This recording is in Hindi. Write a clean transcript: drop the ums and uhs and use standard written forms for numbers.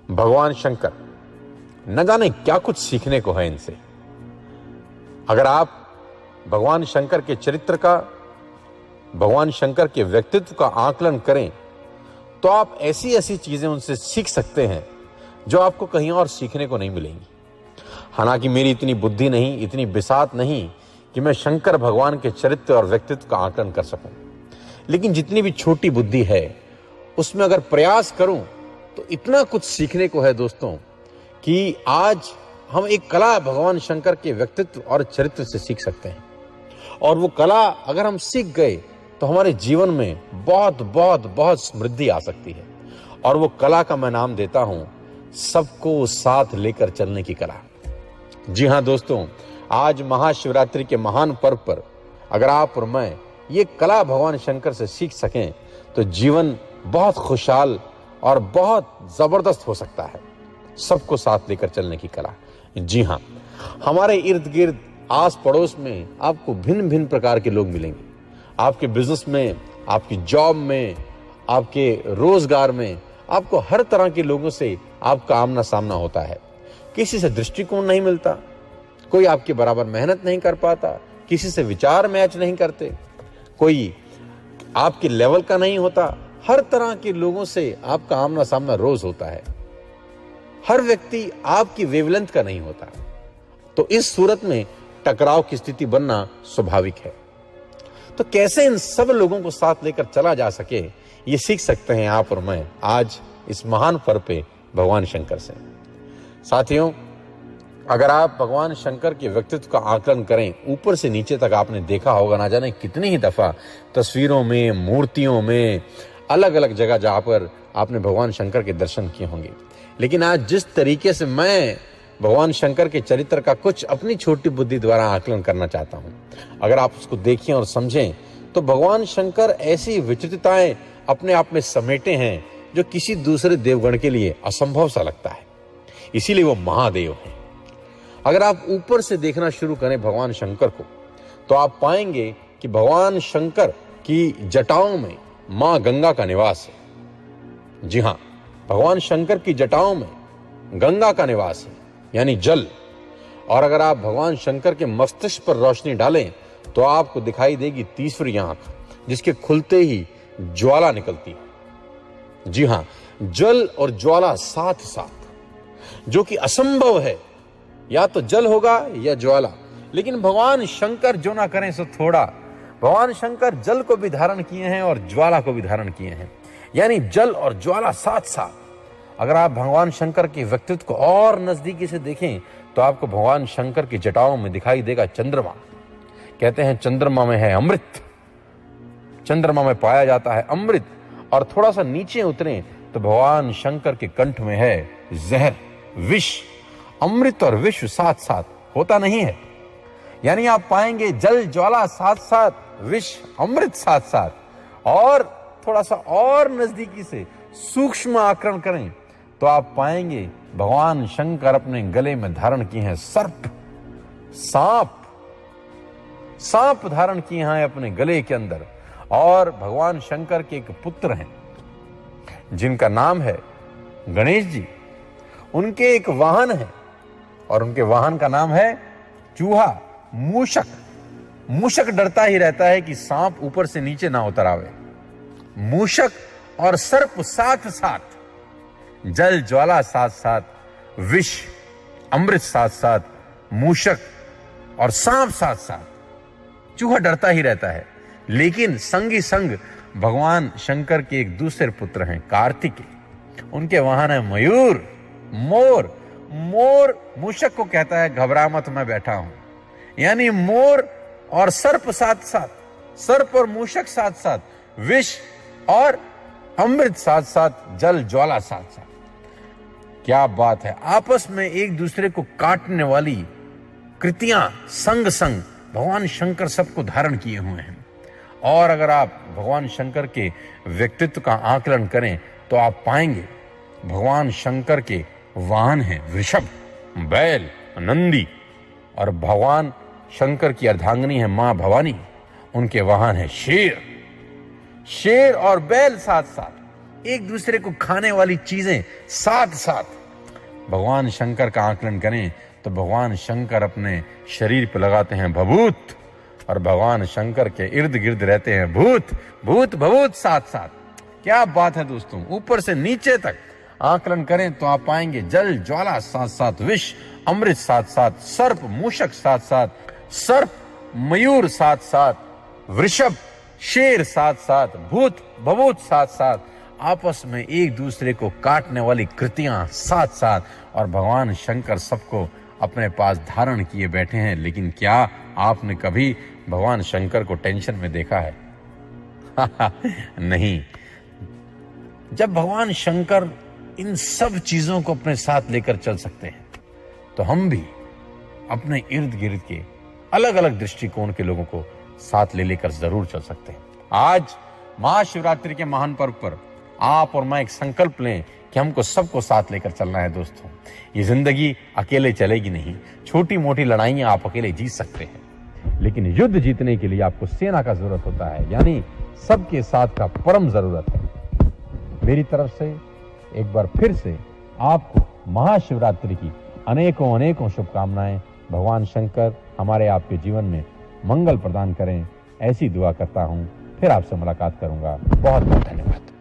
भगवान शंकर, न जाने क्या कुछ सीखने को है इनसे। अगर आप भगवान शंकर के चरित्र का, भगवान शंकर के व्यक्तित्व का आकलन करें तो आप ऐसी ऐसी चीजें उनसे सीख सकते हैं जो आपको कहीं और सीखने को नहीं मिलेंगी। हालांकि मेरी इतनी बुद्धि नहीं, इतनी बिसात नहीं कि मैं शंकर भगवान के चरित्र और व्यक्तित्व का आकलन कर सकूं, लेकिन जितनी भी छोटी बुद्धि है उसमें अगर प्रयास करूं तो इतना कुछ सीखने को है दोस्तों कि आज हम एक कला भगवान शंकर के व्यक्तित्व और चरित्र से सीख सकते हैं। और वो कला अगर हम सीख गए तो हमारे जीवन में बहुत बहुत बहुत समृद्धि आ सकती है। और वो कला का मैं नाम देता हूं सबको साथ लेकर चलने की कला। जी हां दोस्तों, आज महाशिवरात्रि के महान पर्व पर अगर आप और मैं ये कला भगवान शंकर से सीख सकें तो जीवन बहुत खुशहाल और बहुत जबरदस्त हो सकता है। सबको साथ लेकर चलने की कला। जी हां, हमारे इर्द गिर्द आस पड़ोस में आपको भिन्न भिन्न प्रकार के लोग मिलेंगे। आपके बिजनेस में, आपकी जॉब में, आपके रोजगार में आपको हर तरह के लोगों से आपका आमना सामना होता है। किसी से दृष्टिकोण नहीं मिलता, कोई आपके बराबर मेहनत नहीं कर पाता, किसी से विचार मैच नहीं करते, कोई आपके लेवल का नहीं होता। हर तरह के लोगों से आपका आमना सामना रोज होता है। हर व्यक्ति आपकी वेवलेंथ का नहीं होता। तो इस सूरत में टकराव की स्थिति बनना स्वाभाविक है। तो कैसे इन सब लोगों को साथ लेकर चला जा सके, ये सीख सकते हैं आप और मैं आज इस महान पर्व पे भगवान शंकर से। साथियों, अगर आप भगवान शंकर के व्यक्तित्व का आकलन करें ऊपर से नीचे तक, आपने देखा होगा ना जाने कितनी ही दफा तस्वीरों में, मूर्तियों में, अलग अलग जगह जहां पर आपने भगवान शंकर के दर्शन किए होंगे। लेकिन आज जिस तरीके से मैं भगवान शंकर के चरित्र का कुछ अपनी छोटी बुद्धि द्वारा आकलन करना चाहता हूं, अगर आप उसको देखें और समझें तो भगवान शंकर ऐसी विचित्रताएं अपने आप में समेटे हैं जो किसी दूसरे देवगण के लिए असंभव सा लगता है। इसीलिए वो महादेव हैं। अगर आप ऊपर से देखना शुरू करें भगवान शंकर को तो आप पाएंगे कि भगवान शंकर की जटाओं में मां गंगा का निवास है। जी हां, भगवान शंकर की जटाओं में गंगा का निवास है, यानी जल। और अगर आप भगवान शंकर के मस्तिष्क पर रोशनी डालें तो आपको दिखाई देगी तीसरी आंख, जिसके खुलते ही ज्वाला निकलती है। जी हां, जल और ज्वाला साथ साथ, जो कि असंभव है। या तो जल होगा या ज्वाला, लेकिन भगवान शंकर जो ना करें सो थोड़ा। भगवान शंकर जल को भी धारण किए हैं और ज्वाला को भी धारण किए हैं, यानी जल और ज्वाला साथ साथ। अगर आप भगवान शंकर के व्यक्तित्व को और नजदीकी से देखें तो आपको भगवान शंकर की जटाओं में दिखाई देगा चंद्रमा। कहते हैं चंद्रमा में है अमृत, चंद्रमा में पाया जाता है अमृत। और थोड़ा सा नीचे उतरें तो भगवान शंकर के कंठ में है जहर, विष। अमृत और विष साथ साथ होता नहीं है, यानी आप पाएंगे जल ज्वाला साथ साथ, विष अमृत साथ साथ। और थोड़ा सा और नजदीकी से सूक्ष्म आकलन करें तो आप पाएंगे भगवान शंकर अपने गले में धारण किए हैं सर्प, सांप। सांप धारण किए हैं अपने गले के अंदर। और भगवान शंकर के एक पुत्र हैं जिनका नाम है गणेश जी। उनके एक वाहन है और उनके वाहन का नाम है चूहा, मूषक। मूषक डरता ही रहता है कि सांप ऊपर से नीचे ना उतर आवे। मूषक और सर्प साथ साथ, जल ज्वाला साथ साथ, विष अमृत साथ साथ, मूषक और सांप साथ साथ। चूहा डरता ही रहता है। लेकिन संगी संग भगवान शंकर के एक दूसरे पुत्र हैं कार्तिकेय। उनके वाहन है मयूर, मोर। मोर मूषक को कहता है घबरा मत मैं बैठा हूं, यानी मोर और सर्प साथ साथ, सर्प और मूषक साथ साथ, विष और अमृत साथ साथ, जल ज्वाला साथ साथ। क्या बात है! आपस में एक दूसरे को काटने वाली कृतियां संग संग भगवान शंकर सबको धारण किए हुए हैं। और अगर आप भगवान शंकर के व्यक्तित्व का आकलन करें तो आप पाएंगे भगवान शंकर के वाहन है वृषभ, बैल, नंदी। और भगवान शंकर की अर्धांगिनी है मां भवानी, उनके वाहन है शेर। शेर और बैल साथ साथ, एक दूसरे को खाने वाली चीजें साथ साथ भगवान शंकर का आकलन करें तो भगवान शंकर अपने शरीर पर लगाते हैं भभूत और भगवान शंकर के इर्द गिर्द रहते हैं भूत भूत भभूत साथ साथ। क्या बात है दोस्तों, ऊपर से नीचे तक आकलन करें तो आप पाएंगे जल ज्वाला साथ साथ विष अमृत साथ साथ सर्प मूषक साथ साथ सर्प मयूर साथ साथ वृषभ शेर साथ साथ भूत भभूत साथ साथ आपस में एक दूसरे को काटने वाली कृतियां साथ साथ और भगवान शंकर सबको अपने पास धारण किए बैठे हैं। लेकिन क्या आपने कभी भगवान शंकर को टेंशन में देखा है? नहीं। जब भगवान शंकर इन सब चीजों को अपने साथ लेकर चल सकते हैं तो हम भी अपने इर्द गिर्द के अलग अलग दृष्टिकोण के लोगों को साथ ले लेकर जरूर चल सकते हैं। आज महाशिवरात्रि के महान पर्व पर आप और मैं एक संकल्प लें कि हमको सबको साथ लेकर चलना है। दोस्तों, ये जिंदगी अकेले चलेगी नहीं। छोटी मोटी लड़ाइयां आप अकेले जीत सकते हैं, लेकिन युद्ध जीतने के लिए आपको सेना का जरूरत होता है, यानी सबके साथ का परम जरूरत है। मेरी तरफ से एक बार फिर से आपको महाशिवरात्रि की अनेकों अनेकों शुभकामनाएं। भगवान शंकर हमारे आपके जीवन में मंगल प्रदान करें, ऐसी दुआ करता हूं। फिर आपसे मुलाकात करूंगा। बहुत बहुत धन्यवाद।